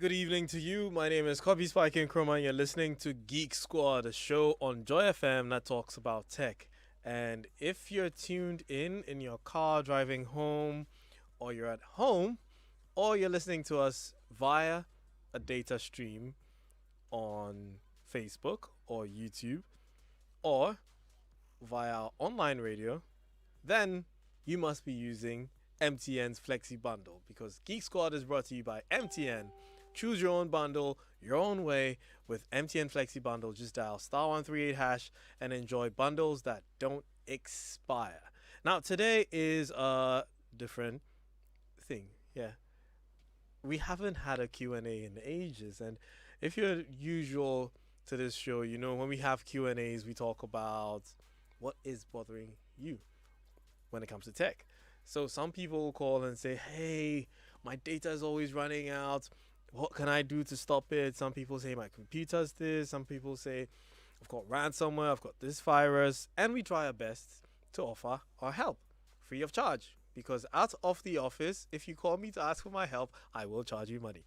Good evening to you. My name is Copy Spike and Chroma, and you're listening to Geek Squad, a show on Joy FM that talks about tech. And if you're tuned in your car driving home, or you're at home, or you're listening to us via a data stream on Facebook or YouTube, or via online radio, then you must be using MTN's Flexi Bundle because Geek Squad is brought to you by MTN. Choose your own bundle, your own way with MTN Flexi Bundle. Just dial *138# and enjoy bundles that don't expire. Now, today is a different thing. Yeah. We haven't had a Q&A in ages, and if you're usual to this show, you know when we have Q&As, we talk about what is bothering you when it comes to tech. So some people call and say, hey, my data is always running out. What can I do to stop it? Some people say my computer's this. Some people say I've got ransomware, I've got this virus. And we try our best to offer our help free of charge. Because out of the office, if you call me to ask for my help, I will charge you money.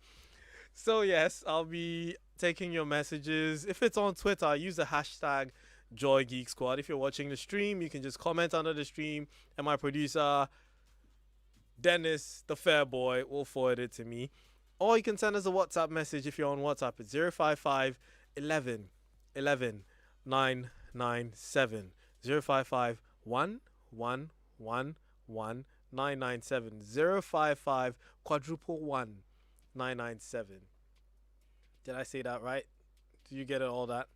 So yes, I'll be taking your messages. If it's on Twitter, use the hashtag JoyGeekSquad. If you're watching the stream, you can just comment under the stream. And my producer, Dennis, the fair boy, will forward it to me. Or you can send us a WhatsApp message if you're on WhatsApp. It's 055 11 11 997. 055 111 997. 055 quadruple 1 997. Did I say that right? Do you get it, all that?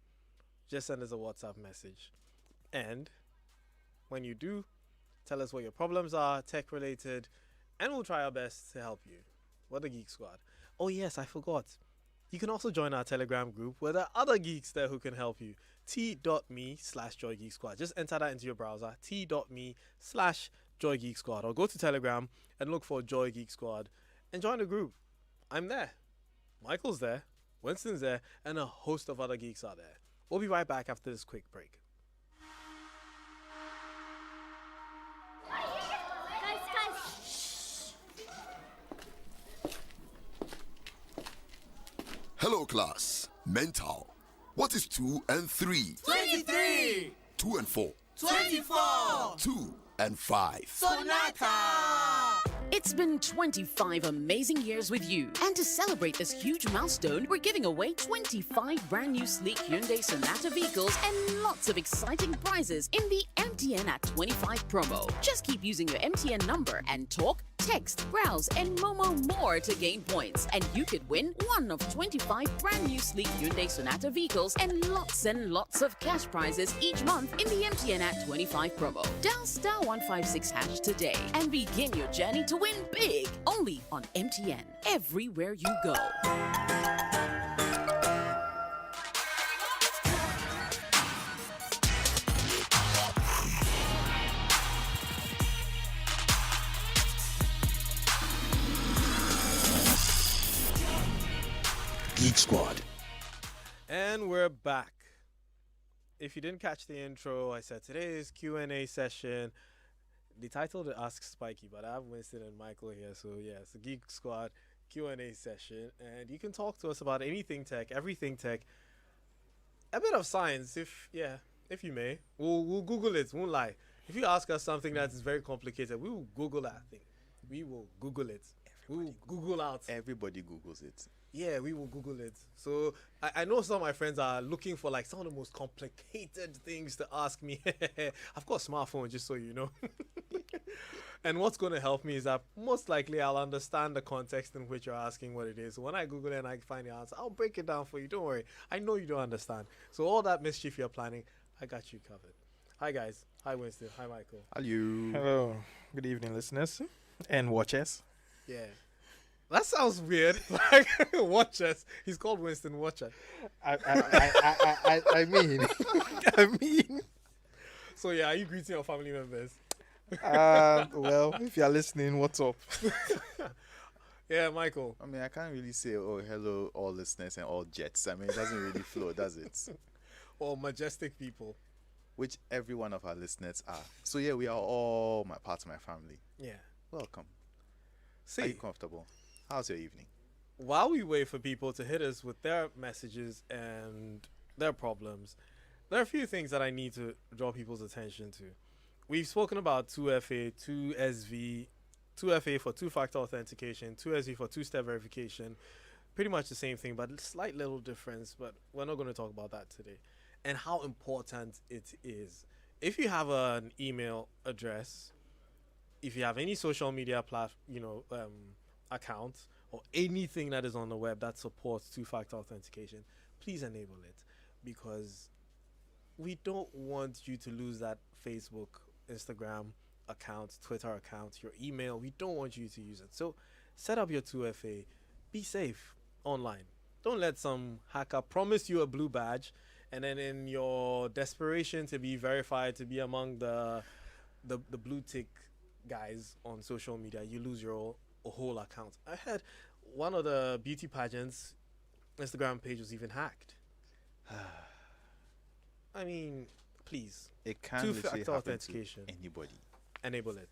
Just send us a WhatsApp message. And when you do, tell us what your problems are, tech related, and we'll try our best to help you. What a Geek Squad. Oh yes, I forgot. You can also join our Telegram group where there are other geeks there who can help you. t.me/JoyGeekSquad. Just enter that into your browser. t.me/JoyGeekSquad. Or go to Telegram and look for Joy Geek Squad and join the group. I'm there. Michael's there. Winston's there. And a host of other geeks are there. We'll be right back after this quick break. Hello, class. Mental. What is 2 and 3? 23. 2 and 4. 24. 2 and 5. Sonata. It's been 25 amazing years with you. And to celebrate this huge milestone, we're giving away 25 brand new sleek Hyundai Sonata vehicles and lots of exciting prizes in the MTN at 25 promo. Just keep using your MTN number and talk, text, browse, and Momo more to gain points. And you could win one of 25 brand new sleek Hyundai Sonata vehicles and lots of cash prizes each month in the MTN at 25 promo. Dial *156# today and begin your journey to win big. Only on MTN. Everywhere you go. Geek Squad. And we're back. If you didn't catch the intro, I said today's Q&A session. The title to Ask Spiky, but I have Winston and Michael here, so yeah, it's the Geek Squad Q&A session, and you can talk to us about anything tech, everything tech, a bit of science, if you may. We'll Google it, won't lie. If you ask us something that is very complicated, we will Google that thing. We will Google it. We'll Google out. Everybody Googles it. Yeah, we will Google it. So I know some of my friends are looking for like some of the most complicated things to ask me. I've got a smartphone, just so you know. And what's going to help me is that most likely I'll understand the context in which you're asking what it is. So when I Google it and I find the answer, I'll break it down for you. Don't worry. I know you don't understand. So all that mischief you're planning, I got you covered. Hi, guys. Hi, Winston. Hi, Michael. Hello. Hello. Good evening, listeners and watchers. Yeah. That sounds weird. Like, Watchers. He's called Winston Watcher. I mean, So, yeah, are you greeting your family members? well, if you're listening, what's up? Yeah, Michael. I mean, I can't really say, oh, hello, all listeners and all jets. I mean, it doesn't really flow, does it? Or majestic people. Which every one of our listeners are. So, yeah, we are all part of my family. Yeah. Welcome. See, Are you comfortable? How's your evening? while we wait for people to hit us with their messages and their problems, there are a few things that I need to draw people's attention to. We've spoken about 2FA, 2SV, 2FA for two-factor authentication, 2SV for two-step verification. Pretty much the same thing, but a slight little difference. But we're not going to talk about that today. And how important it is. If you have an email address, if you have any social media account, or anything that is on the web that supports two-factor authentication, please enable it, because we don't want you to lose that Facebook, Instagram account, Twitter account, your email. We don't want you to use it. So set up your 2FA. Be safe online. Don't let some hacker promise you a blue badge, and then in your desperation to be verified, to be among the blue tick guys on social media, you lose your whole account. I heard one of the beauty pageants Instagram page was even hacked. I mean, please. It can literally Two-factor happen authentication. to anybody. Enable it.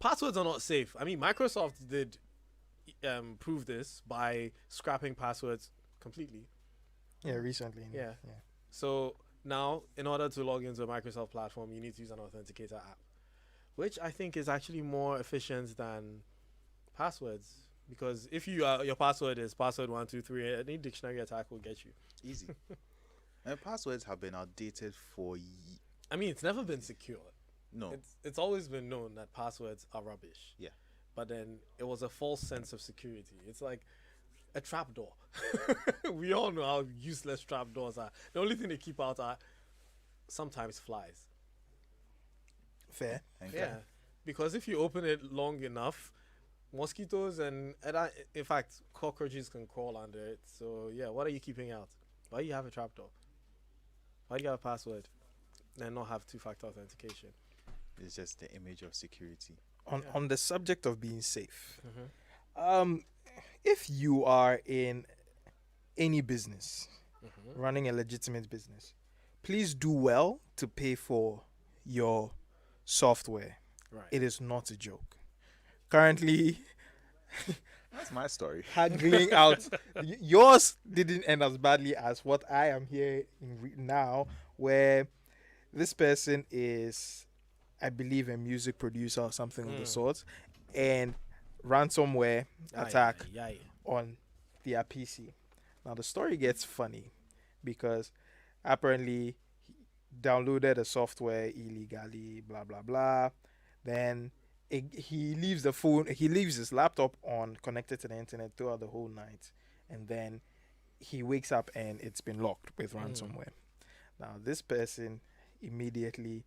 Passwords are not safe. I mean, Microsoft did prove this by scrapping passwords completely. Yeah, recently. Yeah. So now, in order to log into a Microsoft platform, you need to use an authenticator app, which I think is actually more efficient than passwords. Because if your password is password 123, any dictionary attack will get you. Easy. And passwords have been outdated for I mean, it's never been secure. no. It's always been known that passwords are rubbish. Yeah. But then it was a false sense of security. It's like a trapdoor. We all know how useless trapdoors are. The only thing they keep out are sometimes flies. Fair. Thank Yeah. Because if you open it long enough, mosquitoes and in fact, cockroaches can crawl under it. So yeah, what are you keeping out? Why do you have a trapdoor? Why do you have a password and not have two-factor authentication? It's just the image of security. On the subject of being safe, if you are in any business, running a legitimate business, please do well to pay for your software. Right. It is not a joke. Currently, That's my story. haggling out. Yours didn't end as badly as what I am here now, where this person is, I believe, a music producer or something of the sort, and ransomware attack on their PC. Now the story gets funny because apparently he downloaded the software illegally, blah blah blah. Then he leaves his laptop on, connected to the internet throughout the whole night, and then he wakes up and it's been locked with ransomware. Now this person immediately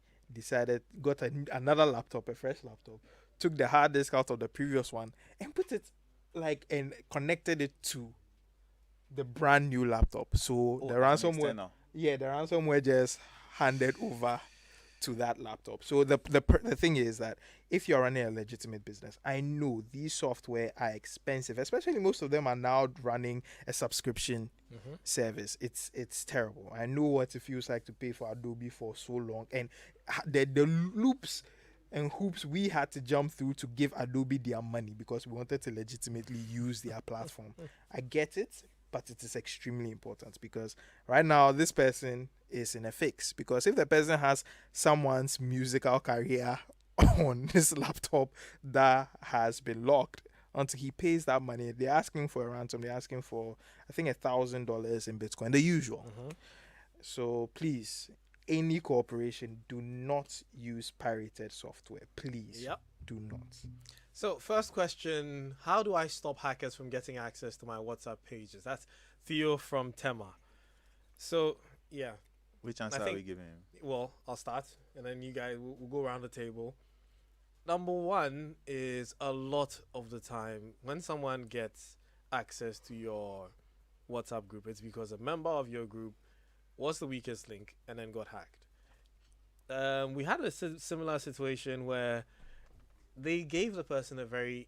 got another laptop, a fresh laptop, took the hard disk out of the previous one and put it and connected it to the brand new laptop. So the ransomware, the ransomware just handed over to that laptop. So the thing is that if you're running a legitimate business, I know these software are expensive, especially most of them are now running a subscription service. It's terrible. I know what it feels like to pay for Adobe for so long, and the loops and hoops we had to jump through to give Adobe their money because we wanted to legitimately use their platform. I get it, but it is extremely important because right now this person is in a fix, because if the person has someone's musical career on this laptop that has been locked until he pays that money, they're asking for a ransom. They're asking for, I think, $1,000 in Bitcoin, the usual. So please, any corporation, do not use pirated software. Please, do not. So first question, how do I stop hackers from getting access to my WhatsApp pages? That's Theo from Tema. So, yeah. Which answer are we giving him? Well, I'll start, and then you guys will go around the table. Number one is, a lot of the time, when someone gets access to your WhatsApp group, it's because a member of your group was the weakest link and then got hacked. We had a similar situation where they gave the person a very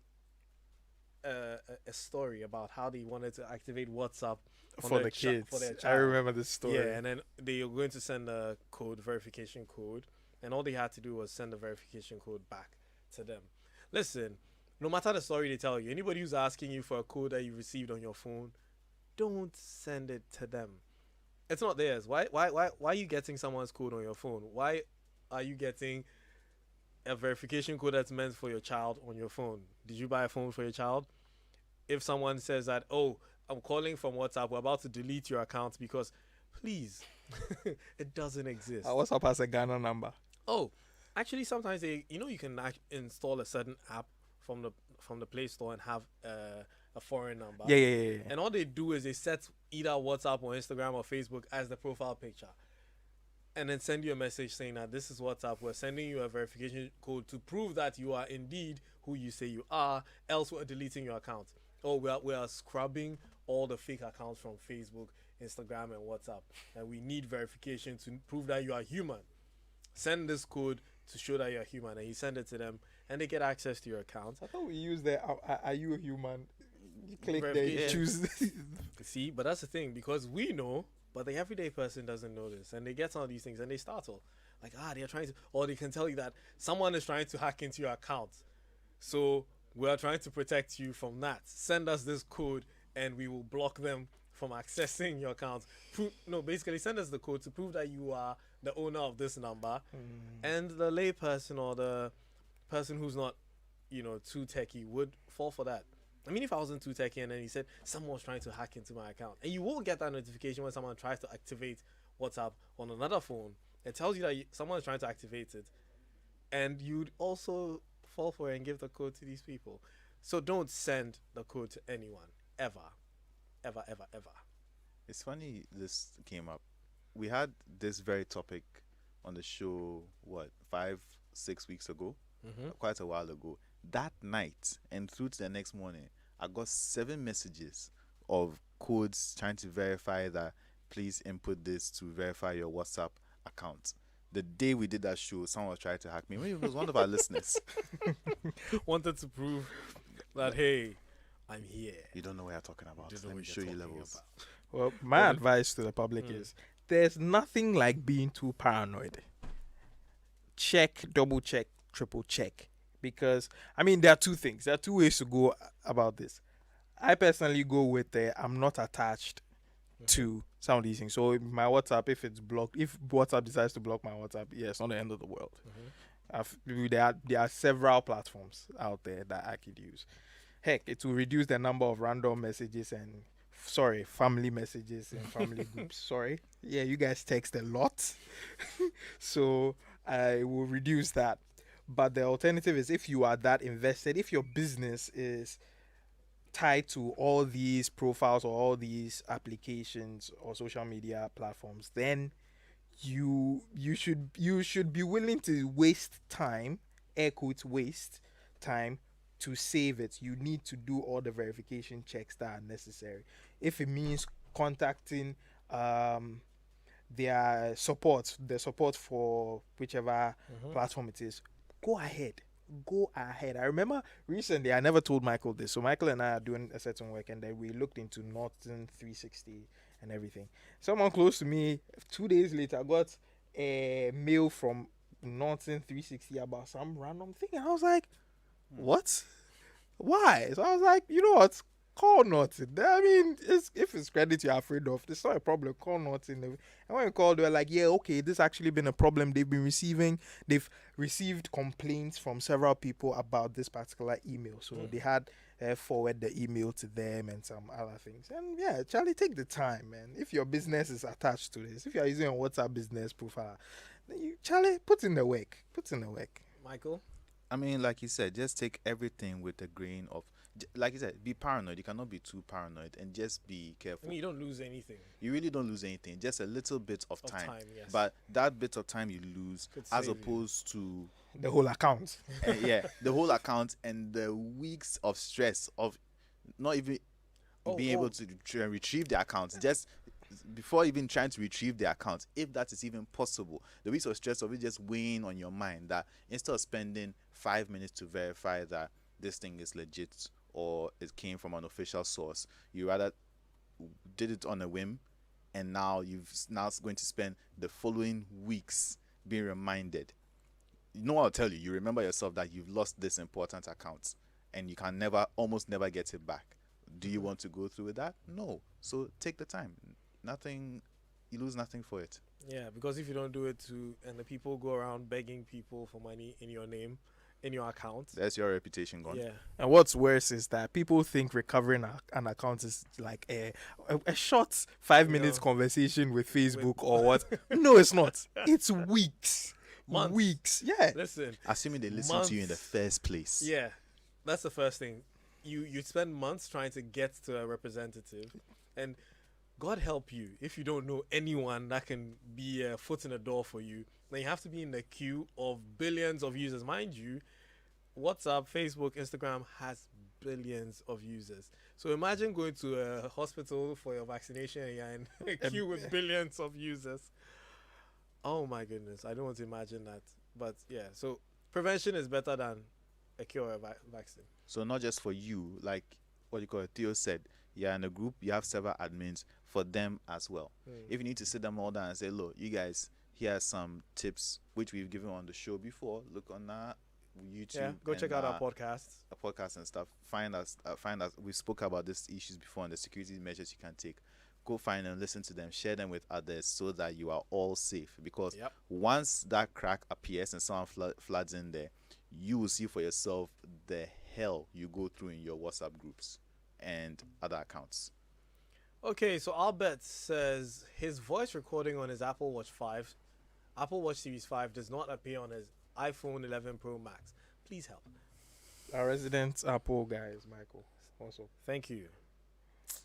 a story about how they wanted to activate WhatsApp for the kids. For their I child. remember this story. Yeah, and then they were going to send a verification code, and all they had to do was send the verification code back to them. Listen, no matter the story they tell you, anybody who's asking you for a code that you received on your phone, don't send it to them. It's not theirs. Why are you getting someone's code on your phone? Why are you getting a verification code that's meant for your child on your phone? Did you buy a phone for your child? If someone says that, oh, I'm calling from WhatsApp, we're about to delete your account because, please, it doesn't exist. WhatsApp has a Ghana number. Oh, actually, sometimes you can install a certain app from the Play Store and have a foreign number. Yeah. And all they do is they set either WhatsApp or Instagram or Facebook as the profile picture, and then send you a message saying that this is WhatsApp. We're sending you a verification code to prove that you are indeed who you say you are. Else, we're deleting your account. Oh, we are scrubbing all the fake accounts from Facebook, Instagram, and WhatsApp, and we need verification to prove that you are human. Send this code to show that you're human, and you send it to them, and they get access to your account. I thought we use the are you a human? You click there, you Verification. choose. See, but that's the thing, because we know, but the everyday person doesn't know this, and they get some of these things and they startle. Like, they're trying to, or they can tell you that someone is trying to hack into your account. So we are trying to protect you from that. Send us this code and we will block them from accessing your account. Basically send us the code to prove that you are the owner of this number. And the lay person or the person who's not, too techie would fall for that. I mean, if I wasn't too techie and then he said someone was trying to hack into my account, and you will get that notification when someone tries to activate WhatsApp on another phone. It tells you that someone is trying to activate it, and you'd also fall for it and give the code to these people. So don't send the code to anyone, ever. Ever, ever, ever. It's funny this came up. We had this very topic on the show, 5-6 weeks ago? Quite a while ago. That night and through to the next morning, I got 7 messages of codes trying to verify that please input this to verify your WhatsApp account. The day we did that show, someone was trying to hack me. Maybe it was one of our listeners. Wanted to prove that, hey, I'm here. You don't know what you're talking about. You don't know Let me what show you're you talking levels. about. Well, my advice to the public is there's nothing like being too paranoid. Check, double check, triple check. Because, there are two things. There are two ways to go about this. I personally go with I'm not attached to some of these things. So my WhatsApp, if it's blocked, if WhatsApp decides to block my WhatsApp, it's not the end of the world. There are several platforms out there that I could use. Heck, it will reduce the number of random messages and family messages and family groups. Yeah, you guys text a lot. So I will reduce that. But the alternative is, if you are that invested, if your business is tied to all these profiles or all these applications or social media platforms, then you should be willing to waste time, air quotes waste time, to save it. You need to do all the verification checks that are necessary. If it means contacting their support, the support for whichever platform it is, go ahead. I remember recently, I never told Michael this. So Michael and I are doing a certain work, and then we looked into Norton 360 and everything. Someone close to me, 2 days later, got a mail from Norton 360 about some random thing. And I was like, what? Why? So I was like, you know what? Call Norton. If it's credit you're afraid of, it's not a problem. Call Norton. And when we called, they were like, yeah, okay, this actually been a problem. They've received complaints from several people about this particular email. So they had forward the email to them and some other things. And yeah, Charlie, take the time, man. If your business is attached to this, if you're using a WhatsApp business profile, then Charlie, put in the work. Michael? Like you said, just take everything with a grain of, like you said, be paranoid. You cannot be too paranoid, and just be careful. You don't lose anything. You really don't lose anything. Just a little bit of time. Yes. But that bit of time you lose, Could as save opposed to The whole account. the whole account, and the weeks of stress of not even being able to retrieve the account. Just before even trying to retrieve the account, if that is even possible, the weeks of stress of it just weighing on your mind, that instead of spending 5 minutes to verify that this thing is legit or it came from an official source, you rather did it on a whim, and now going to spend the following weeks being reminded. You know what I'll tell you? You remember yourself that you've lost this important account, and you can almost never get it back. Do you want to go through with that? No. So take the time. Nothing, you lose nothing for it. Yeah, because if you don't do it and the people go around begging people for money in your name, in your account, That's your reputation gone. yeah, And what's worse is that people think recovering an account is like a short 5 minutes conversation with Facebook or what. No, it's not. It's weeks. Months. Weeks. Yeah. listen, Assuming they listen to you in the Months. first place. yeah, that's the first thing. You spend months trying to get to a representative, and God help you if you don't know anyone that can be a foot in the door for you. Then you have to be in the queue of billions of users. Mind you, WhatsApp, Facebook, Instagram has billions of users. So imagine going to a hospital for your vaccination and you're in a queue with billions of users. Oh my goodness, I don't want to imagine that. But yeah, so prevention is better than a cure or a vaccine. So not just for you, like what you call it, Theo said, you're in a group, you have several admins for them as well. If you need to sit them all down and say, look, you guys, here are some tips which we've given on the show before. Look on our YouTube. Yeah, go check out our podcasts. Our podcast and stuff. Find us. We spoke about these issues before and the security measures you can take. Go find them, listen to them, share them with others so that you are all safe. Because Yep. once that crack appears and someone floods in there, you will see for yourself the hell you go through in your WhatsApp groups and other accounts. Okay, so Albert says his voice recording on his Apple Watch Series 5 does not appear on his iPhone 11 Pro Max. Please help. Our resident Apple guy is Michael. Also. Thank you,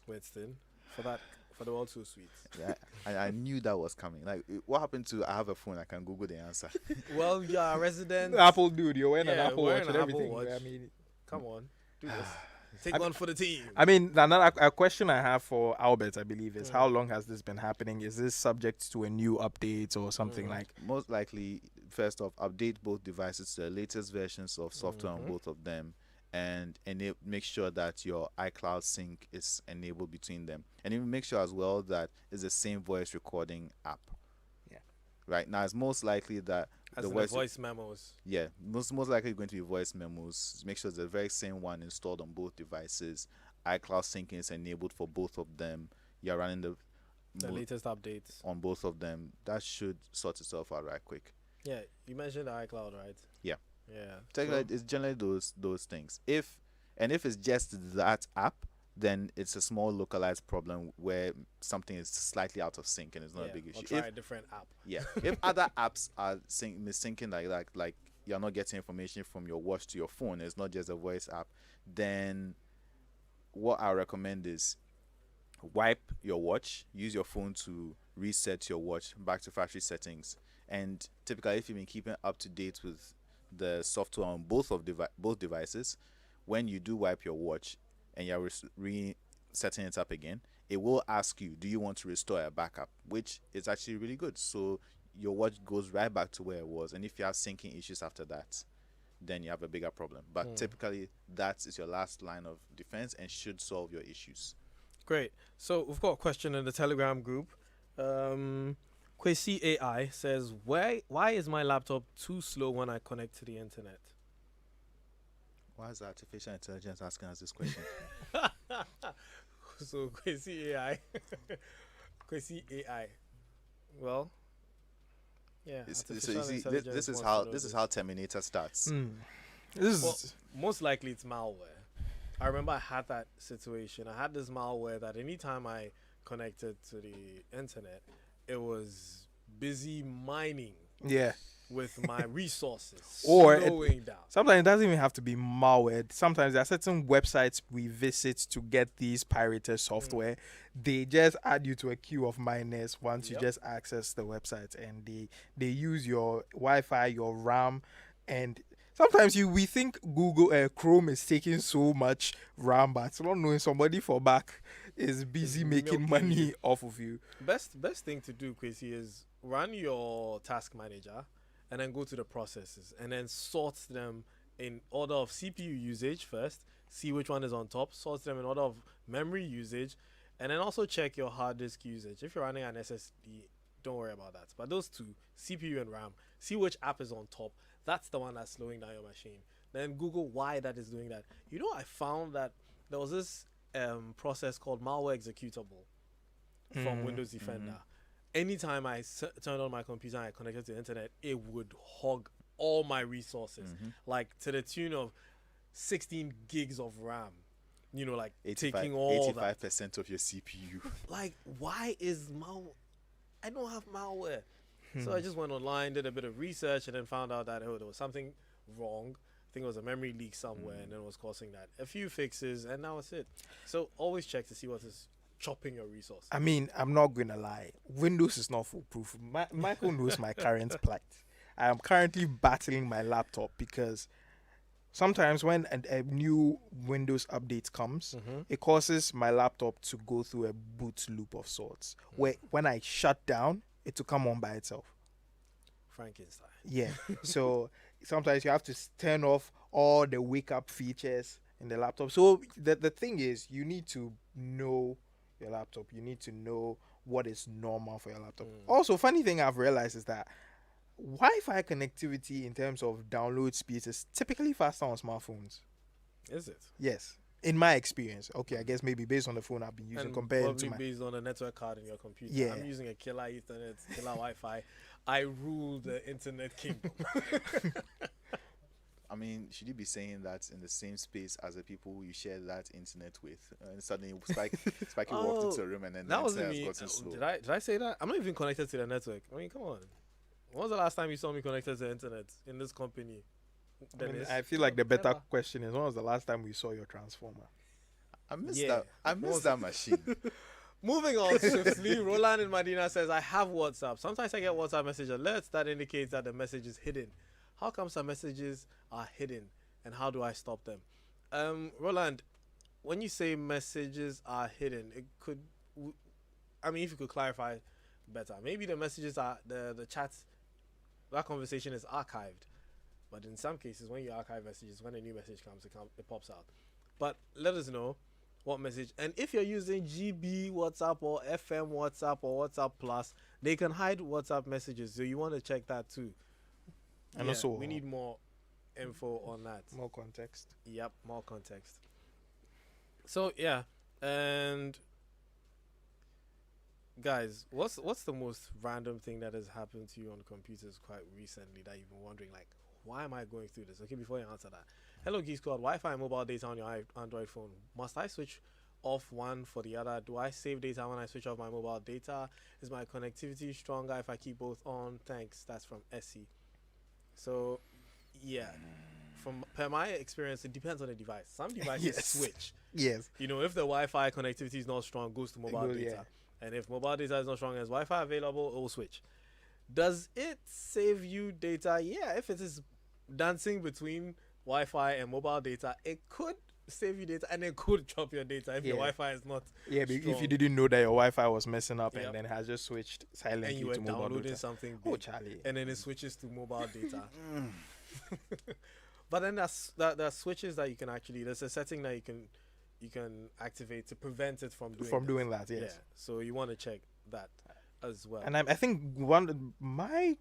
Winston, for that, for the world so sweet. Yeah, I knew that was coming. Like, what happened to I have a phone, I can Google the answer. Well, you're a resident. Apple dude, you're wearing an Yeah, Apple wearing Watch and an Apple everything. Watch. I mean, Come on, do this. Take one for the team. I mean, another a question I have for Albert, I believe, is how long has this been happening? Is this subject to a new update or something like? Most likely, first off, update both devices to the latest versions of software on both of them, and make sure that your iCloud sync is enabled between them, and even make sure as well that it's the same voice recording app. Yeah. Right now, it's most likely that As in the voice memos. yeah, most likely going to be voice memos. Make sure it's the very same one installed on both devices. iCloud syncing is enabled for both of them. You're running the Latest updates. on both of them. That should sort itself out right quick. Yeah, you mentioned iCloud, right? Yeah. Yeah. Technically, it's generally those things. If it's just that app, then it's a small localized problem where something is slightly out of sync and it's not a big Or issue. try If a different app. if other apps are mis-syncing like you're not getting information from your watch to your phone, it's not just a voice app, then what I recommend is wipe your watch, use your phone to reset your watch back to factory settings. And typically, if you've been keeping up to date with the software on both devices, when you do wipe your watch and you're resetting it up again, it will ask you, do you want to restore a backup, which is actually really good. So your watch goes right back to where it was. And if you have syncing issues after that, then you have a bigger problem. But typically, that is your last line of defense and should solve your issues. Great. So we've got a question in the Telegram group. Kwesi AI says, why is my laptop too slow when I connect to the internet? Why is artificial intelligence asking us this question? So Kwesi AI. Kwesi AI. Well, yeah. So artificial you see, intelligence this is wants how to know this is how Terminator starts. This is Well, most likely it's malware. I remember I had that situation. I had this malware that anytime I connected to the internet, it was busy mining yeah. with my resources, Or it- slowing down. Sometimes it doesn't even have to be malware. Sometimes there are certain websites we visit to get these pirated software. They just add you to a queue of miners once you Yep. just access the website, and they use your Wi-Fi, your RAM, and sometimes we think Google Chrome is taking so much RAM, but not knowing somebody for back is busy making milking money you. off of you. Best thing to do, Kwesi, is run your task manager and then go to the processes and then sort them in order of CPU usage first, see which one is on top, sort them in order of memory usage, and then also check your hard disk usage. If you're running an SSD, don't worry about that. But those two, CPU and RAM, see which app is on top. That's the one that's slowing down your machine. then Google why that is doing that. You know, I found that there was this process called malware executable from Windows Defender. Anytime I turned on my computer and I connected to the internet, it would hog all my resources, like to the tune of 16 gigs of RAM. You know, like taking all 85% of your CPU. Like, why is I don't have malware. So I just went online, did a bit of research, and then found out that there was something wrong. I think it was a memory leak somewhere, and then it was causing that. A few fixes, and now it's it. So always check to see what is chopping your resources. I mean, I'm not going to lie. Windows is not foolproof. Michael knows my current plight. I am currently battling my laptop because sometimes when a new Windows update comes, it causes my laptop to go through a boot loop of sorts, where when I shut down, it will come on by itself. Frankenstein. Yeah. So sometimes you have to turn off all the wake up features in the laptop. So the thing is, you need to know your laptop. You need to know what is normal for your laptop. Also, funny thing I've realized is that Wi-Fi connectivity in terms of download speeds is typically faster on smartphones. Is it? Yes. In my experience. Okay, I guess maybe based on the phone I've been using And compared probably to my... based on a network card in your computer. Yeah. I'm using a killer Ethernet, killer Wi-Fi. I rule the internet kingdom. I mean, should you be saying that in the same space as the people you share that internet with? And suddenly Spikey walked into a room and then that the wasn't internet me. has gotten slow. Did I say that? I'm not even connected to the network. I mean, come on. When was the last time you saw me connected to the internet in this company? I feel like the better question is, when was the last time we saw your transformer? I missed that machine. Moving on swiftly, Roland in Medina says, I have WhatsApp. Sometimes I get WhatsApp message alerts that indicates that the message is hidden. How come some messages are hidden, and how do I stop them? Roland, when you say messages are hidden, it could, I mean, if you could clarify better. Maybe the messages are, the chats, that conversation is archived. But in some cases, when you archive messages, when a new message comes, it pops out. But let us know what message. And if you're using GB WhatsApp or FM WhatsApp or WhatsApp Plus, they can hide WhatsApp messages. So you want to check that too. And also, we need more info on that. More context. Yep, more context. So yeah, and guys, what's the most random thing that has happened to you on computers quite recently that you've been wondering, like, why am I going through this? Okay, before you answer that, hello Geek Squad, Wi-Fi and mobile data on your Android phone. Must I switch off one for the other? Do I save data when I switch off my mobile data? Is my connectivity stronger if I keep both on? Thanks. That's from Essie. So, yeah, per my experience, it depends on the device. Some devices switch. Yes. You know, if the Wi-Fi connectivity is not strong, goes to mobile data. And if mobile data is not strong as Wi-Fi available, it will switch. Does it save you data? Yeah, if it is dancing between Wi-Fi and mobile data, it could save you data, and it could chop your data if your Wi-Fi is not strong. If you didn't know that your Wi-Fi was messing up and then has just switched silently and you were to mobile downloading data. something big, Charlie. and then it switches to mobile data. But then there are switches that you can actually, there's a setting that you can activate to prevent it from doing that. Yes. Yeah, so you want to check that as well. And I think my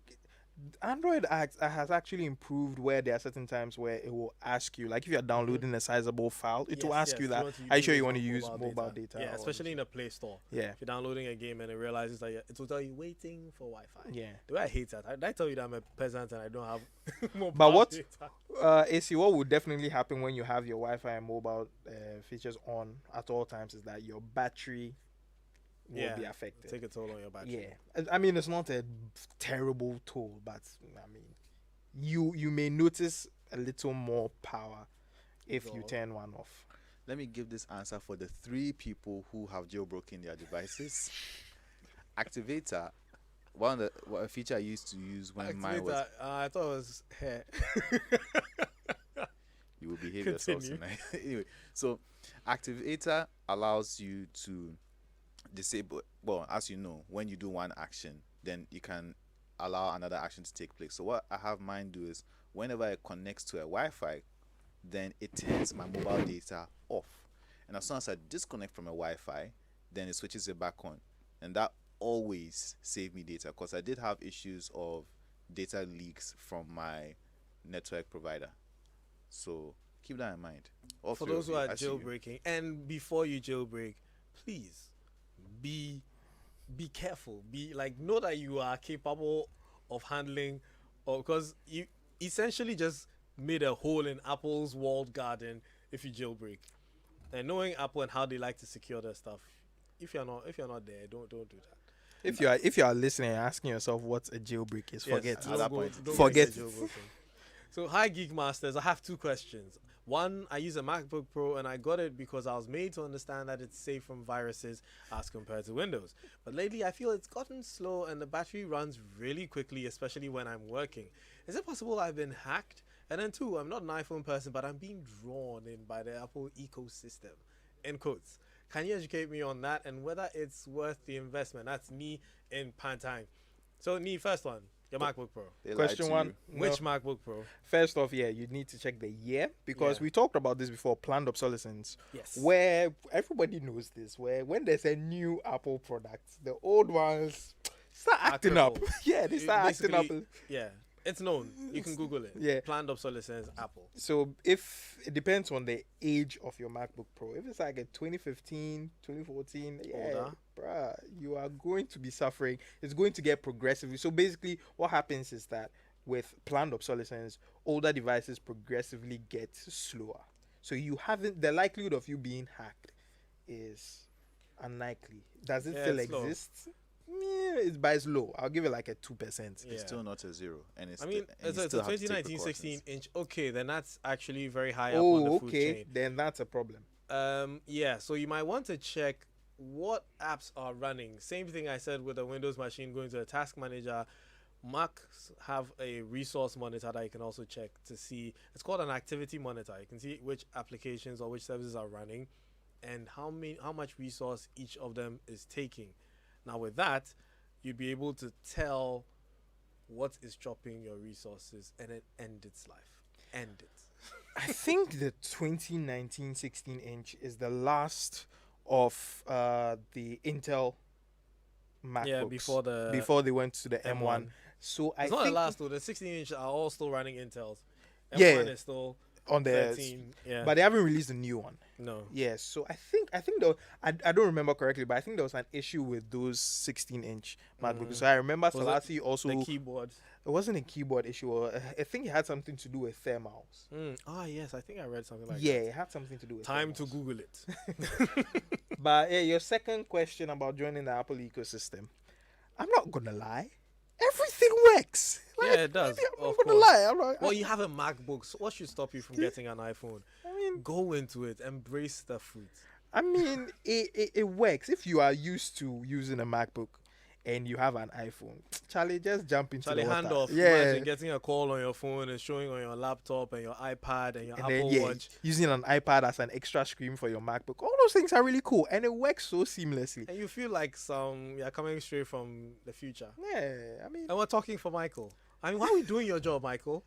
Android has actually improved, where there are certain times where it will ask you, like if you're downloading a sizable file, it will ask you that, are you sure you want to use mobile data? Yeah, especially in the Play Store. Yeah. If you're downloading a game and it realizes that it will tell you waiting for Wi-Fi. Yeah. The way I hate that. I tell you that I'm a peasant and I don't have mobile But what, data. AC, what would definitely happen when you have your Wi-Fi and mobile features on at all times is that your battery will be affected. Take a toll on your battery. Yeah. I mean, it's not a terrible toll, but I mean, you may notice a little more power if you turn one off. Let me give this answer for the 3 people who have jailbroken their devices. Activator, a feature I used to use when mine was... I thought it was hair. You will behave yourself tonight. Anyway, so Activator allows you to disable, well, as you know, when you do one action, then you can allow another action to take place. So what I have mine do is, whenever it connects to a Wi-Fi, then it turns my mobile data off. And as soon as I disconnect from a Wi-Fi, then it switches it back on. And that always saved me data, because I did have issues of data leaks from my network provider. So keep that in mind. All For three those of who you, are I see you. jailbreaking, and before you jailbreak, please be careful. Be like, know that you are capable of handling, or because you essentially just made a hole in Apple's walled garden if you jailbreak. And knowing Apple and how they like to secure their stuff, if you're not there, don't do that. If you are listening and asking yourself what a jailbreak is, Yes, forget At don't it. that go- point, don't forget go into it. jailbreaking. So, hi Geek Masters, I have two questions. One, I use a MacBook Pro and I got it because I was made to understand that it's safe from viruses as compared to Windows. But lately I feel it's gotten slow and the battery runs really quickly, especially when I'm working. Is it possible I've been hacked? And then two, I'm not an iPhone person, but I'm being drawn in by the Apple ecosystem. In quotes. Can you educate me on that and whether it's worth the investment? That's me in Pantang. So, first one, your MacBook Pro. They lied Question to one. you. Which No. MacBook Pro? First off, yeah, you need to check the year because Yeah. we talked about this before, planned obsolescence. Yes. Where everybody knows this, where when there's a new Apple product, the old ones start acting up. crippled. Yeah, they start acting up. Basically, yeah, it's known. You can Google it. Yeah. Planned obsolescence, Apple. So if it depends on the age of your MacBook Pro, if it's like a 2015, 2014, yeah, Older. bruh, you are going to be suffering. It's going to get progressively. So basically, what happens is that with planned obsolescence, older devices progressively get slower. So you haven't the likelihood of you being hacked is unlikely. Does it Yeah, still it's low. exist? Yeah, it's low. I'll give it like a 2%. Yeah. It's still not a zero, and it's I mean, and it's you a still have to take 2019 precautions. 16 inch. Okay, then that's actually very high up on the Oh, food okay. chain. Then that's a problem. Yeah, so you might want to check what apps are running. Same thing I said with a Windows machine going to a task manager. Macs have a resource monitor that you can also check to see. It's called an activity monitor. You can see which applications or which services are running and how much resource each of them is taking. Now with that, you'd be able to tell what is chopping your resources and then end its life. End it. I think the 2019 16-inch is the last of the Intel MacBooks. Yeah, before they went to the M1. M1. So I It's not the think last though. The 16 inch are all still running Intels. M1 Yeah. is still on the 13. Yeah. but they haven't released a new one. no. Yes, so I think though I don't remember correctly, but I think there was an issue with those 16-inch MacBooks. So I remember Was it Salasi also The keyboard. it wasn't a keyboard issue. I think it had something to do with thermals. Yes, I think I read something like Yeah, that. it had something to do with Time to thermals. Google it. But yeah, your second question about joining the Apple ecosystem, I'm not gonna lie, everything works. Yeah, it does, I'm not of gonna course. lie. I'm not, Well, you have a MacBook, so what should stop you from getting an iPhone? I mean, Go into it, embrace the fruit. it works if you are used to using a MacBook and you have an iPhone. Charlie, just jump into Charlie, the water. hand off. Yeah. Imagine getting a call on your phone and showing on your laptop and your iPad and your And Apple then Watch. using an iPad as an extra screen for your MacBook. All those things are really cool and it works so seamlessly. And you feel like you're coming straight from the future. Yeah, I mean, And we're talking for Michael. I mean, why are we doing your job, Michael?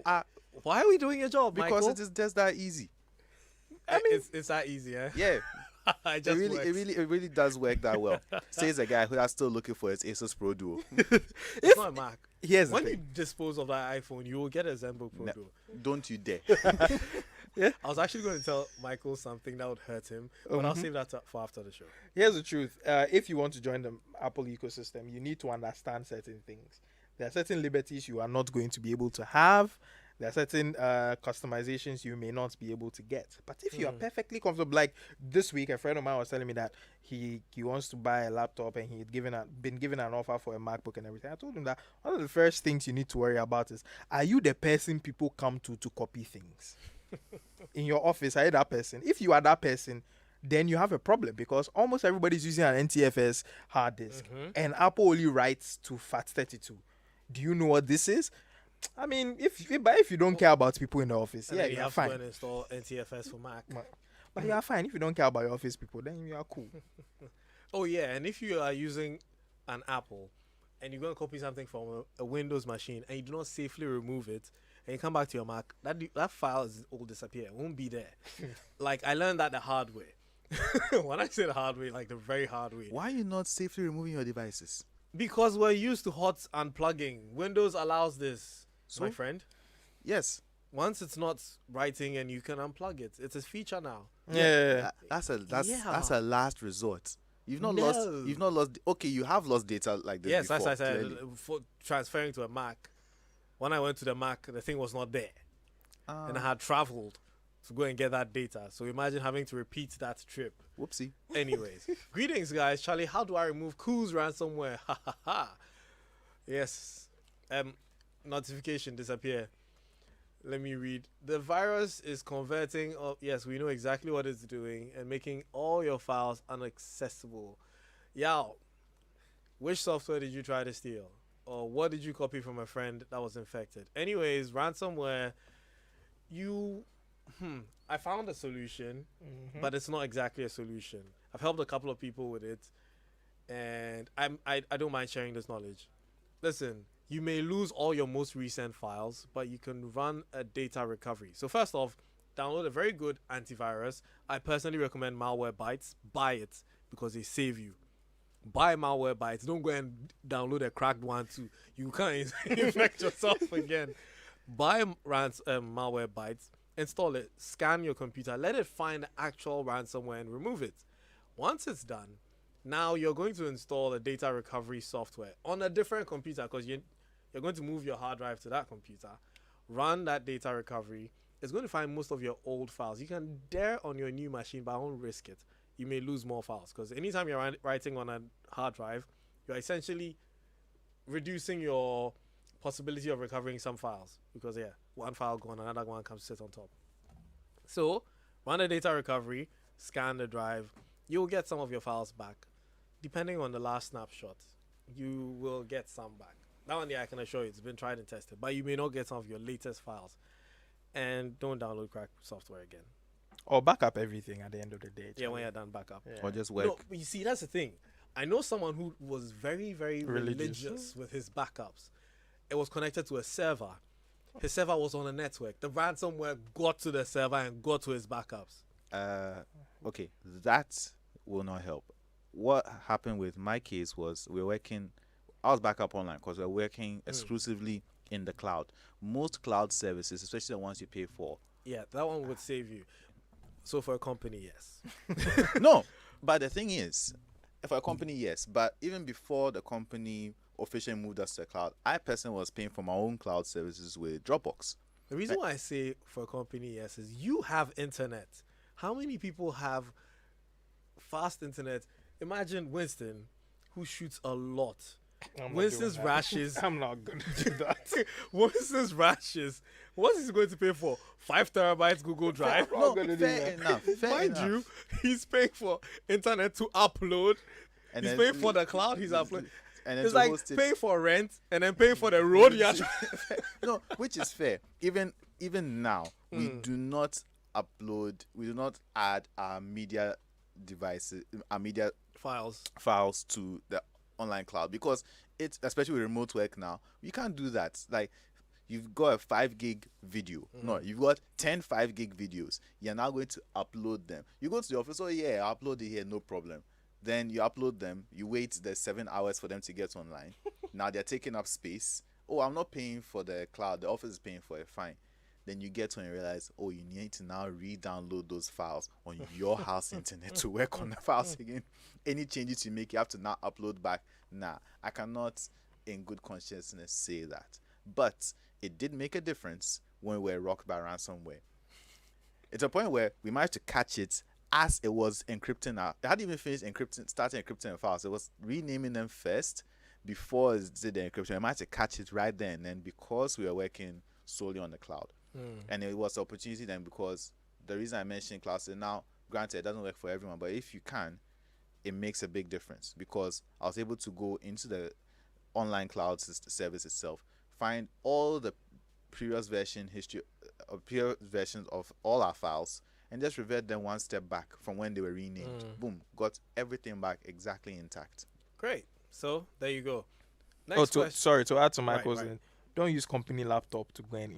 Why are we doing your job, Because Michael? it is just that easy. I mean, it's that easy, eh? Yeah, it it just really, works. it really does work that well. Says a guy who is still looking for his Asus Pro Duo. It's not a Mac. here's the When you thing. dispose of that iPhone, you will get a ZenBook Pro No. Duo. Don't you dare. I was actually going to tell Michael something that would hurt him, but I'll save that for after the show. Here's the truth. If you want to join the Apple ecosystem, you need to understand certain things. There are certain liberties you are not going to be able to have. There are certain customizations you may not be able to get. But if you are perfectly comfortable, like this week, a friend of mine was telling me that he wants to buy a laptop and he'd been given an offer for a MacBook and everything. I told him that one of the first things you need to worry about is, are you the person people come to copy things? In your office, are you that person? If you are that person, then you have a problem because almost everybody's using an NTFS hard disk and Apple only writes to FAT32. Do you know what this is? I mean, if you don't care about people in the office, And yeah, then you you're have to fine. go and install NTFS for Mac. But you are fine. If you don't care about your office people, then you are cool. Oh, yeah. And if you are using an Apple and you're going to copy something from a Windows machine and you do not safely remove it, and you come back to your Mac, that file will disappear. It won't be there. Like, I learned that the hard way. When I say the hard way, like the very hard way. Why are you not safely removing your devices? Because we're used to hot unplugging. Windows allows this, my So? friend. Yes. once it's not writing and you can unplug it. It's a feature now. Yeah. That's Yeah. a last resort. You've not No. lost. You've not lost. Okay, you have lost data like this Yes, before. as I said, clearly. for transferring to a Mac. When I went to the Mac, the thing was not there. And I had traveled to go and get that data. So imagine having to repeat that trip. Whoopsie. Anyways, greetings, guys. Charlie, how do I remove Cool's ransomware? Ha ha ha. Yes. Notification disappear. Let me read. The virus is converting. Yes, we know exactly what it's doing and making all your files inaccessible. Yao, which software did you try to steal? Or what did you copy from a friend that was infected? Anyways, ransomware. I found a solution, but it's not exactly a solution. I've helped a couple of people with it, and I don't mind sharing this knowledge. Listen, you may lose all your most recent files, but you can run a data recovery. So first off, download a very good antivirus. I personally recommend Malwarebytes. Buy it because they save you. Buy Malwarebytes. Don't go and download a cracked one too. You can't infect yourself again. Buy Malwarebytes. Install it, scan your computer, let it find the actual ransomware and remove it. Once it's done, now you're going to install a data recovery software on a different computer because you're going to move your hard drive to that computer, run that data recovery. It's going to find most of your old files. You can dare on your new machine, but I won't risk it. You may lose more files because anytime you're writing on a hard drive, you're essentially reducing your possibility of recovering some files because one file gone, another one comes to sit on top. So run a data recovery, scan the drive, you'll get some of your files back. Depending on the last snapshot, you will get some back. That one, I can assure you, it's been tried and tested, but you may not get some of your latest files. And don't download crack software again. Or back up everything at the end of the day. Yeah, when you're done, back up. Yeah. Or just work. No, but you see, that's the thing. I know someone who was very, very religious with his backups. It was connected to a server. His server was on a network. The ransomware got to the server and got to his backups. Okay, that will not help. What happened with my case was I was back up online because we're working exclusively in the cloud. Most cloud services, especially the ones you pay for. Yeah, that one would save you. So for a company, yes. No, but the thing is, for a company, yes. But even before the company officially moved us to the cloud, I personally was paying for my own cloud services with Dropbox. The reason why I say for a company, yes, is you have internet. How many people have fast internet? Imagine Winston, who shoots a lot. Winston's rashes. I'm not going to do that. Winston's rashes. What is he going to pay for? 5 terabytes Google Drive? I'm not gonna do fair that. enough. Fair Mind enough. you, he's paying for internet to upload. And He's then- paying for the cloud he's uploading. And then It's to like host it- paying for rent and then paying for the road you have to. No, which is fair. Even now, we do not add our media devices, our media files to the online cloud because it's, especially with remote work now, you can't do that. Like, you've got a 5 gig video. No, you've got 10 5 gig videos. You're now going to upload them. You go to the office, I'll upload it here, no problem. Then you upload them, you wait the 7 hours for them to get online. Now they're taking up space. Oh, I'm not paying for the cloud, the office is paying for it, fine. Then you get to and realize, you need to now re-download those files on your house internet to work on the files again. Any changes you make, you have to now upload back. Nah, I cannot in good consciousness say that. But it did make a difference when we were rocked by ransomware. It's a point where we managed to catch it as it was encrypting it hadn't even finished starting encrypting the files. It was renaming them first before it did the encryption. We managed to catch it right then. And then because we were working solely on the cloud. And it was an opportunity then because the reason I mentioned cloud, so now, granted, it doesn't work for everyone, but if you can, it makes a big difference because I was able to go into the online cloud service itself, find all the previous versions of all our files, and just revert them one step back from when they were renamed. Boom, got everything back exactly intact. Great. So there you go. Next question. Sorry, to add to Michael's, Right. don't use company laptop to go and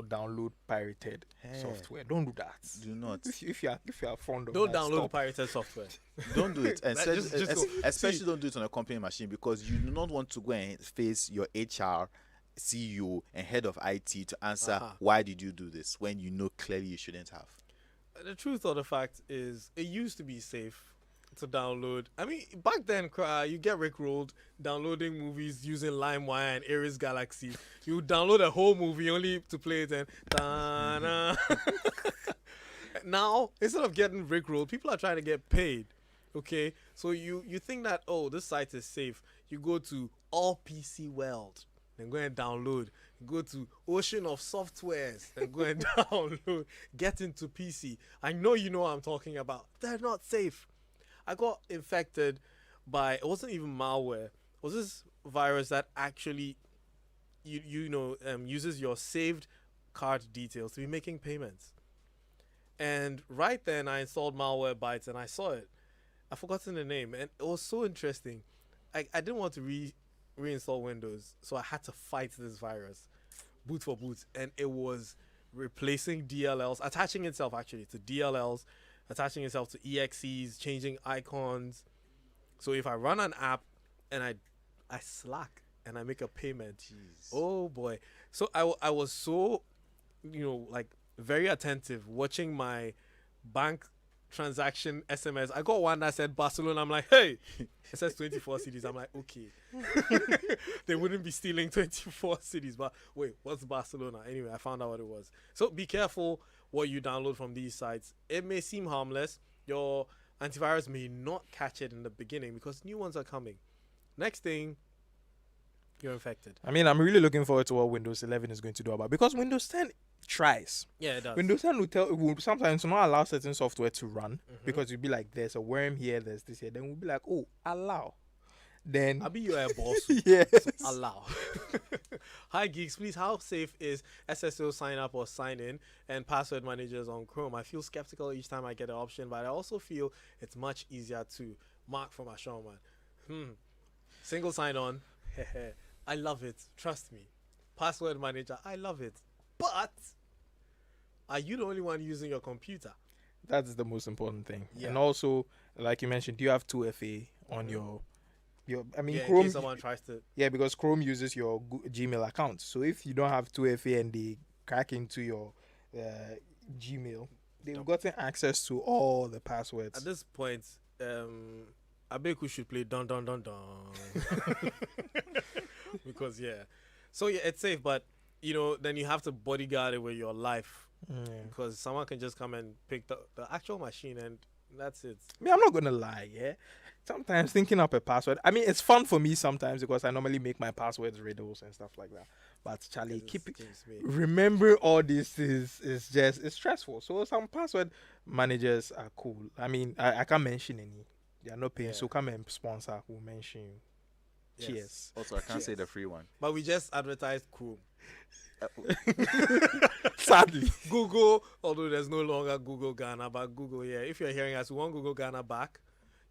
download pirated Hey. software. Don't do that. Do not. If you are fond of Don't that, download stop. pirated software. Don't do it. And Just go. especially don't do it on a company machine because you do not want to go and face your HR CEO and head of IT to answer Uh-huh. why did you do this when you know clearly you shouldn't have. The truth of the fact is, it used to be safe to download. I mean, back then, you get rickrolled downloading movies using LimeWire and Ares Galaxy. You download a whole movie only to play it and ta-na. Now, instead of getting rickrolled, people are trying to get paid. Okay, so you think that, oh, this site is safe. You go to All PC World, then go and download. Go to Ocean of Softwares, then go and download. Get into PC. I know you know what I'm talking about. They're not safe. I got infected by, it wasn't even malware. It was this virus that actually uses your saved card details to be making payments. And right then I installed Malwarebytes and I saw it. I've forgotten the name, and it was so interesting. I didn't want to reinstall Windows, so I had to fight this virus, boot for boot, and it was replacing DLLs, attaching itself actually to DLLs, attaching itself to EXEs, changing icons. So if I run an app and I slack and I make a payment, oh boy. So I was so, like very attentive watching my bank transaction SMS. I got one that said Barcelona. I'm like, hey, it says 24 cities. I'm like, okay. They wouldn't be stealing 24 cities, but wait, what's Barcelona? Anyway, I found out what it was. So be careful what you download from these sites. It may seem harmless. Your antivirus may not catch it in the beginning because new ones are coming. Next thing, you're infected. I mean, I'm really looking forward to what Windows 11 is going to do about, because Windows 10 tries. Yeah, it does. Windows 10 will sometimes not allow certain software to run, because you'll be like, there's a worm here, there's this here. Then we'll be like, oh, allow. Then I'll be your boss. yes. Allow. Hi geeks, please, how safe is SSO sign up or sign in and password managers on Chrome? I feel skeptical each time I get an option, but I also feel it's much easier to mark from a showman. Single sign on. I love it. Trust me. Password manager. I love it. But are you the only one using your computer? That's the most important thing. Yeah. And also, like you mentioned, do you have 2FA on your I mean, Yeah, in Chrome, case someone tries to. yeah, because Chrome uses your Gmail account. So if you don't have 2FA and they crack into your Gmail, they've gotten access to all the passwords. At this point, Abeku should play dun dun dun dun. Because so it's safe, but then you have to bodyguard it with your life, because someone can just come and pick the actual machine and that's it. I mean, I'm not gonna lie, yeah. Sometimes thinking up a password, I mean, it's fun for me sometimes because I normally make my passwords riddles and stuff like that. But Charlie, remember all this is just, it's stressful. So some password managers are cool. I mean, I can't mention any. They are not paying, so come and sponsor. We'll mention you. Yes. Cheers. Also, I can't say the free one. But we just advertised Chrome. Sadly. Google, although there's no longer Google Ghana, but Google, if you're hearing us, we want Google Ghana back.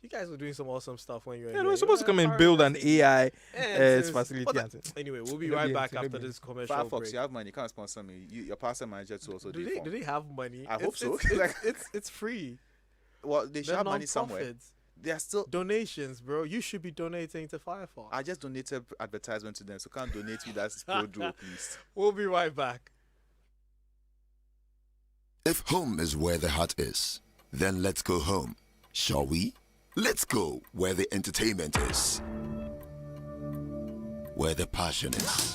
You guys were doing some awesome stuff when you were Yeah, here. we're supposed to come and build an AI Yes, facility. Anyway, we'll be It'll right be back it'll after be this commercial Firefox, break. you have money. You can't sponsor me. Your password manager too also Do they have money? I hope so. It's free. Well, they should They're have money somewhere. non-profits. They are still. Donations, bro. You should be donating to Firefox. I just donated advertisement to them, so can't donate me that Kojo, please. We'll be right back. If home is where the heart is, then let's go home, shall we? Let's go where the entertainment is, where the passion is,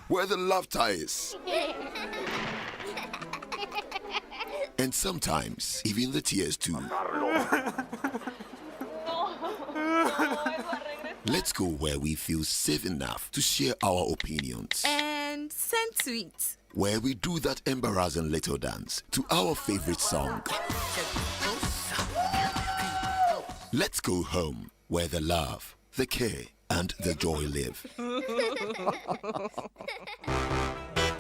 where the laughter is, and sometimes even the tears too. Let's go where we feel safe enough to share our opinions, And send tweets. where we do that embarrassing little dance to our favorite song. Let's go home where the love, the care, and the joy live.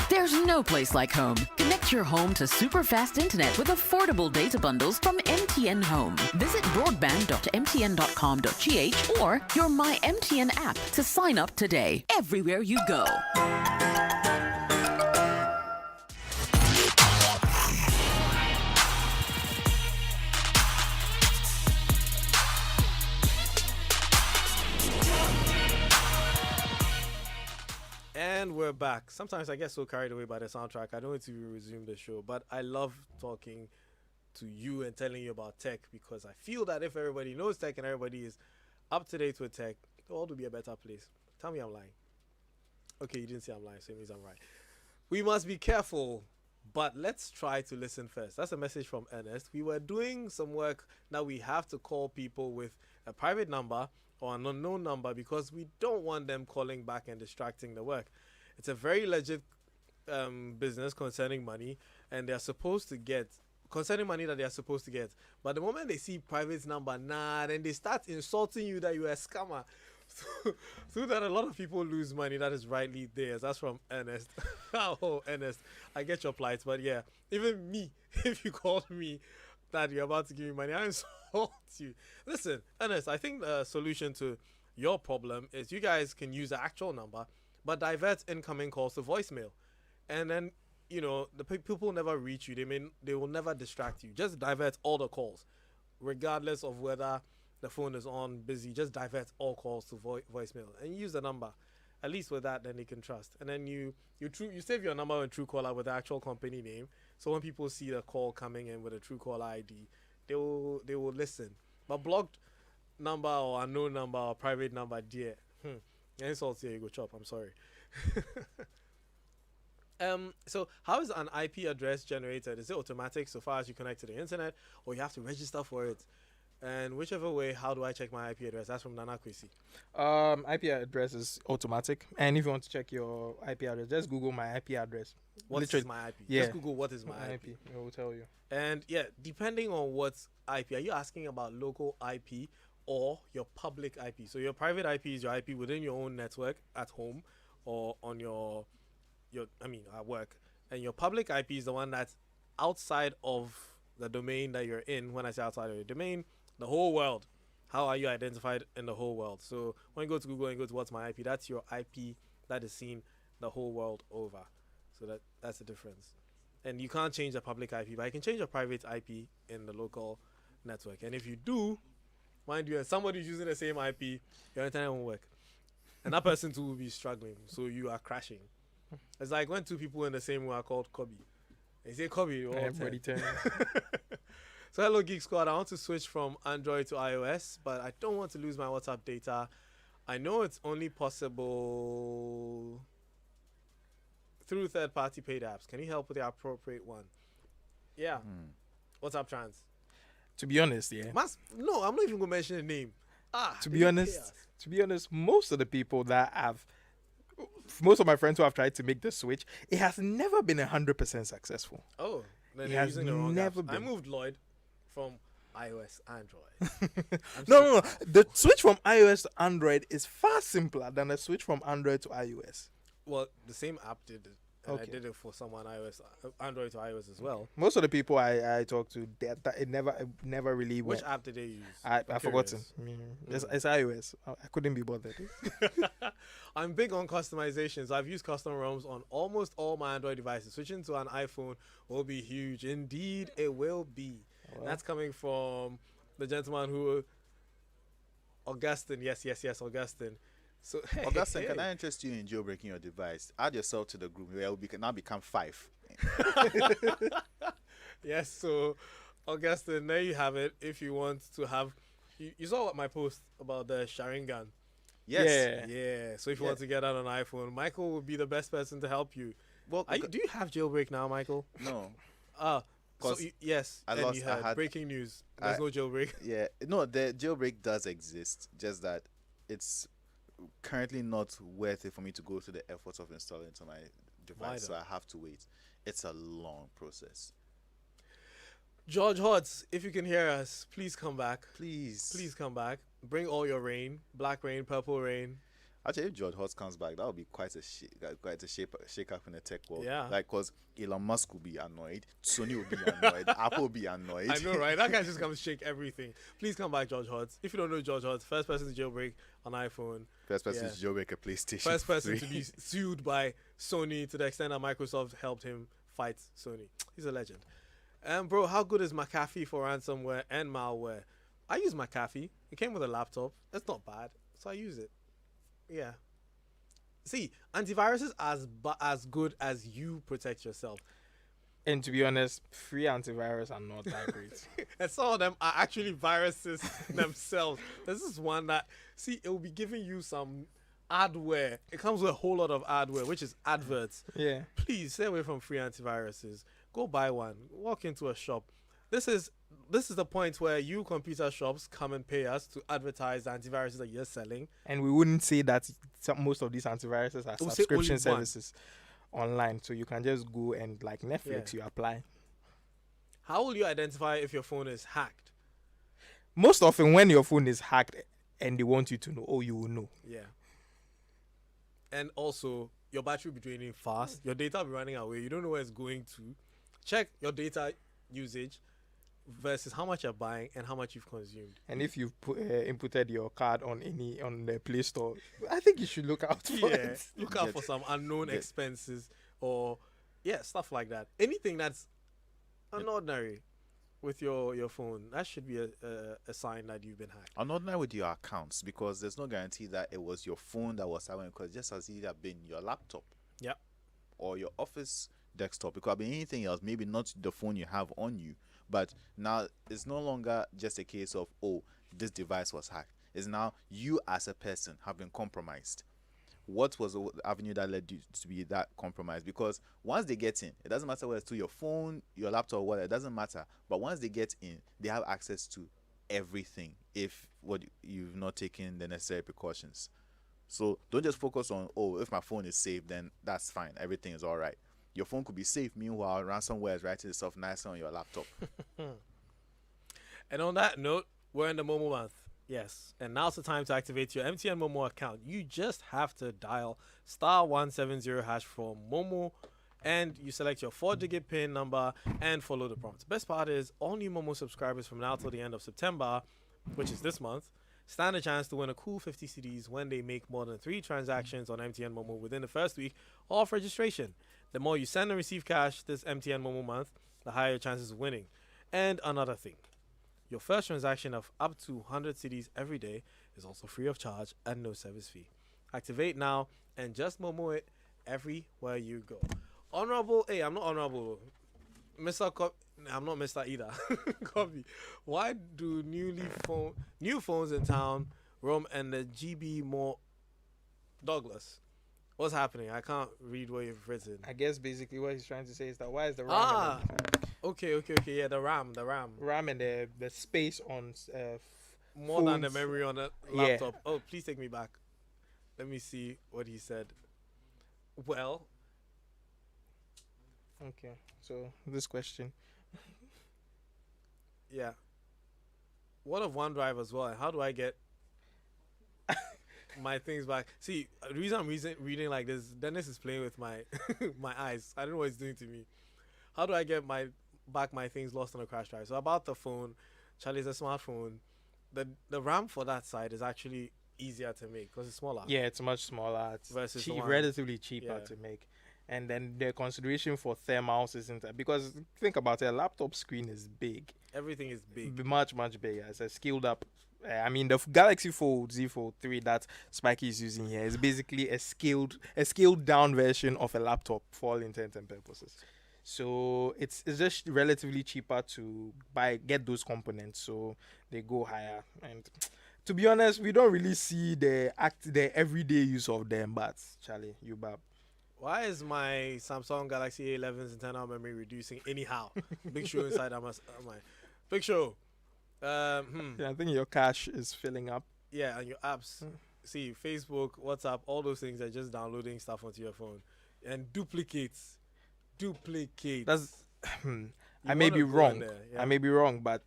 There's no place like home. Connect your home to super fast internet with affordable data bundles from MTN Home. Visit broadband.mtn.com.gh or your My MTN app to sign up today. Everywhere you go. And we're back. Sometimes I get so carried away by the soundtrack, I don't need to resume the show. But I love talking to you and telling you about tech because I feel that if everybody knows tech and everybody is up to date with tech, the world will be a better place. Tell me I'm lying. Okay, you didn't say I'm lying, so it means I'm right. We must be careful, but let's try to listen first. That's a message from Ernest. We were doing some work that we have to call people with a private number or an unknown number because we don't want them calling back and distracting the work. It's a very legit business concerning money, and they're supposed to get concerning money that they're supposed to get. But the moment they see private number, then they start insulting you that you're a scammer. So that a lot of people lose money that is rightly theirs. That's from Ernest. Oh, Ernest, I get your plight, but yeah, even me, if you called me that you're about to give me money, I insult you. Listen, Ernest, I think the solution to your problem is you guys can use the actual number, but divert incoming calls to voicemail, and then the people never reach you. They will never distract you. Just divert all the calls, regardless of whether the phone is on busy. Just divert all calls to voicemail and use the number. At least with that, then they can trust. And then you save your number in Truecaller with the actual company name. So when people see the call coming in with a Truecaller ID, they will listen. But blocked number or unknown number or private number, dear. Insults here, you go chop. I'm sorry. So how is an IP address generated? Is it automatic so far as you connect to the internet, or you have to register for it? And whichever way, how do I check my IP address? That's from Nana Kwesi. IP address is automatic, and if you want to check your IP address, just Google my IP address. What is my IP? Yeah. Just Google what is my IP. It will tell you. And yeah, depending on what IP, are you asking about local IP or your public IP? So your private IP is your IP within your own network at home or on your at work, and your public IP is the one that's outside of the domain that you're in. When I say outside of your domain, the whole world. How are you identified in the whole world? So when you go to Google and go to what's my IP, that's your IP that is seen the whole world over. So that's the difference. And you can't change the public IP, but I can change your private IP in the local network. And if you do, mind you, and somebody's using the same IP, your internet won't work. And that person too will be struggling. So you are crashing. It's like when two people in the same room are called Kobe. They say Kobe. Everybody turn. So hello Geek Squad, I want to switch from Android to iOS, but I don't want to lose my WhatsApp data. I know it's only possible through third-party paid apps. Can you help with the appropriate one? Yeah. WhatsApp Trans. To be honest, yeah. No, I'm not even going to mention the name. To be honest, most of the people most of my friends who have tried to make the switch, it has never been 100% successful. Oh, then It they're has using the wrong never apps. I been. moved Lloyd from iOS Android. No. The switch from iOS to Android is far simpler than the switch from Android to iOS. Well, the same app did it. And Okay. I did it for someone Android to iOS as well. Most of the people I talk to, it never really Which went. app did they use? I've forgotten. It's iOS. I couldn't be bothered. I'm big on customizations. I've used custom ROMs on almost all my Android devices. Switching to an iPhone will be huge. Indeed, it will be. That's coming from the gentleman who... Augustine. Yes, Augustine. So, Augustine, can I interest you in jailbreaking your device? Add yourself to the group. Where we can now become 5. Yes, so Augustine, there you have it. If you want to have... You saw what my post about the Sharingan. Yes. Yeah. So if you want to get that on iPhone, Michael will be the best person to help you. Well, Do you have jailbreak now, Michael? no. So yes. I and lost- you I had had- breaking news. There's no jailbreak. Yeah. No, the jailbreak does exist. Just that it's currently not worth it for me to go through the efforts of installing it on my device. So though? I have to wait. It's a long process. George Hodds, if you can hear us, please come back. Please Come back. Bring all your rain. Black rain, purple rain. Actually, if George Hotz comes back, that would be quite a shake up in the tech world. Yeah. Like, cause Elon Musk will be annoyed, Sony will be annoyed, Apple will be annoyed. I know, right? That guy just comes shake everything. Please come back, George Hodds. If you don't know George Hodds, first person to jailbreak on iPhone. First person Yeah. to jailbreak a PlayStation. First person 3. to be sued by Sony to the extent that Microsoft helped him fight Sony. He's a legend. Bro, how good is McAfee for ransomware and malware? I use McAfee. It came with a laptop. That's not bad. So I use it. Yeah. see, antivirus is as good as you protect yourself. And to be honest, free antivirus are not that great. And some of them are actually viruses themselves. This is one that, see, it will be giving you some adware. It comes with a whole lot of adware, which is adverts. Yeah. Please stay away from free antiviruses. Go buy one. Walk into a shop. This is the point where you computer shops come and pay us to advertise the antiviruses that you're selling. And we wouldn't say that most of these antiviruses are We'll say subscription only one. services online. So you can just go and, like Netflix, you apply. How will you identify if your phone is hacked? Most often when your phone is hacked and they want you to know, you will know. Yeah. And also, your battery will be draining fast. Your data will be running away. You don't know where it's going to. Check your data usage versus how much you're buying and how much you've consumed. And if you've inputted your card on the Play Store, I think you should look out for it. Look out for some unknown expenses or stuff like that. Anything that's unordinary with your phone, that should be a sign that you've been hacked. Unordinary with your accounts, because there's no guarantee that it was your phone that was happening, because just as it have been your laptop, or your office desktop. It could have been anything else, maybe not the phone you have on you. But now it's no longer just a case of, this device was hacked. It's now you as a person have been compromised. What was the avenue that led you to be that compromised? Because once they get in, it doesn't matter whether it's to your phone, your laptop, or whatever, it doesn't matter. But once they get in, they have access to everything if you've not taken the necessary precautions. So don't just focus on, if my phone is safe, then that's fine. Everything is all right. Your phone could be safe. Meanwhile, ransomware is writing itself nicely on your laptop. And on that note, we're in the Momo month. Yes. And now's the time to activate your MTN Momo account. You just have to dial *170# for Momo, and you select your 4-digit PIN number and follow the prompts. Best part is, all new Momo subscribers from now till the end of September, which is this month, stand a chance to win a cool 50 CDs when they make more than 3 transactions on MTN Momo within the first week of registration. The more you send and receive cash this MTN Momo month, the higher your chances of winning. And another thing, your first transaction of up to 100 CDs every day is also free of charge and no service fee. Activate now and just Momo it everywhere you go. Honorable, I'm not honorable. I'm not Mr. either. Copy. Why do new phones in town roam and the GB more Douglas? What's happening? I can't read what you've written. I guess basically what he's trying to say is that why is the RAM Okay. Yeah, the RAM and the space on more phones. than the memory on a laptop. Oh, please take me back. Let me see what he said. Well, okay. So this question. Yeah. What of OneDrive as well? How do I get my things back? See, the reason I'm reading like this, Dennis is playing with my my eyes. I don't know what he's doing to me. How do I get my things lost on a crash drive? So about the phone, Charlie's a smartphone. The RAM for that side is actually easier to make because it's smaller. Yeah, it's much smaller. It's versus relatively cheaper to make. And then the consideration for thermals isn't that, because think about it, a laptop screen is big. Everything is big. Much bigger. It's a scaled up. I mean, the Galaxy Fold Z Fold 3 that Spikey is using here is basically a scaled down version of a laptop for all intents and purposes. So it's just relatively cheaper to get those components, so they go higher. And to be honest, we don't really see the everyday use of them. But Charlie, you bab. Why is my Samsung Galaxy A11's internal memory reducing anyhow? Big show inside. Big show. Yeah, I think your cache is filling up. Yeah, and your apps. See, Facebook, WhatsApp, all those things are just downloading stuff onto your phone and duplicates. That's. I may be wrong. I may be wrong, but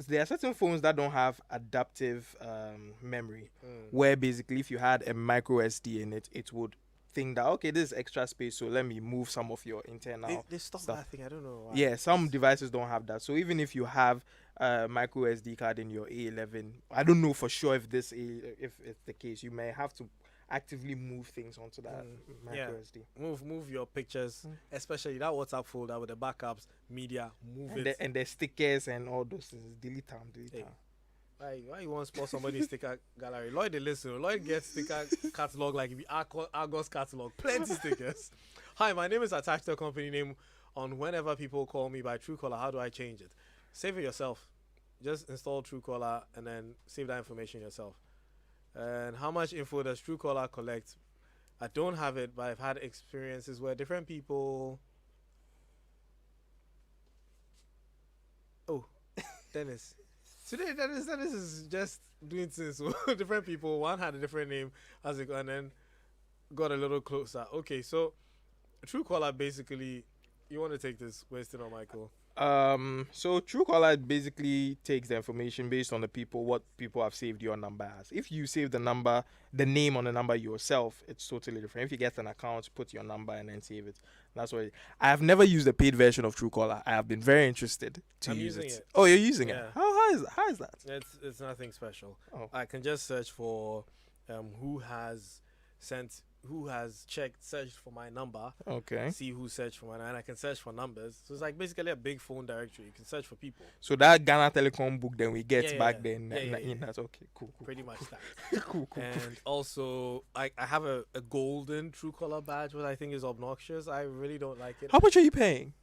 there are certain phones that don't have adaptive memory, where basically if you had a micro SD in it, it would think that, okay, this is extra space, so let me move some of your internal they stopped stuff. that thing. I don't know why. Yeah, some devices don't have that. So even if you have a micro SD card in your A11, I don't know for sure if it's the case. You may have to actively move things onto that micro SD. Move your pictures, especially that WhatsApp folder with the backups, media, move it. And the stickers and all those things. Delete them. Why you want to spot somebody's sticker gallery? Lloyd, they listen. Lloyd gets sticker catalog like if you Argos catalog. Plenty stickers. Hi, my name is attached to a company name on whenever people call me by Truecaller. How do I change it? Save it yourself. Just install Truecaller and then save that information yourself. And how much info does Truecaller collect? I don't have it, but I've had experiences where different people... Oh, Dennis. Today, Dennis is just doing things with different people. One had a different name as it, and then got a little closer. Okay, so Truecaller basically... You want to take this, Winston or Michael? So Truecaller basically takes the information based on what people have saved your number as. If you save the name on the number yourself, it's totally different. If you get an account, put your number and then save it. That's what I have never used the paid version of Truecaller. I have been very interested to use it. Oh, you're using it? How is that? It's nothing special. Oh. I can just search for who has searched for my number. Okay. See who searched for my number, and I can search for numbers. So it's like basically a big phone directory. You can search for people. So that Ghana Telecom book then we get back then. That's okay. Cool. Pretty much that. Cool. And also, I have a golden Truecaller badge, which I think is obnoxious. I really don't like it. How much are you paying?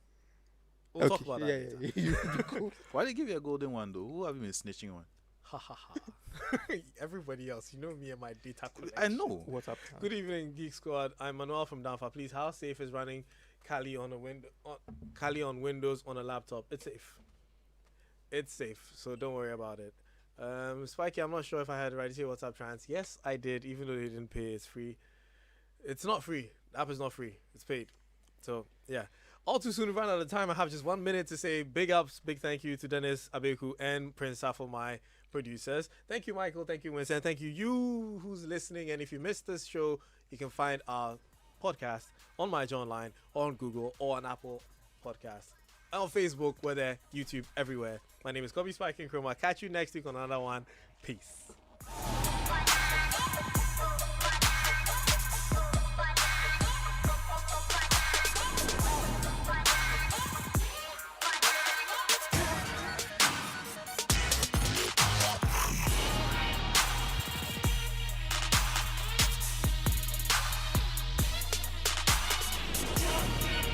We'll talk about that later. Yeah. Cool. Why they give you a golden one though? Who have you been snitching on? Ha ha ha. Everybody else, you know me and my data collection. I know. What's up? Good evening, Geek Squad. I'm Manuel from Danfa. Please, how safe is running Kali on Windows on a laptop? It's safe. It's safe, so don't worry about it. Spiky, I'm not sure if I had the right to say WhatsApp Trans. Yes, I did, even though they didn't pay. It's free. It's not free. The app is not free. It's paid. So, yeah. All too soon to run out of time. I have just 1 minute to say big ups, big thank you to Dennis Abeku and Prince Safo, my producers. Thank you, Michael. Thank you, Winston. Thank you who's listening. And if you missed this show, you can find our podcast on My John Online, or on Google, or on Apple Podcasts. On Facebook, we're there, YouTube, everywhere. My name is Kobe Spike and Chroma. Catch you next week on another one. Peace.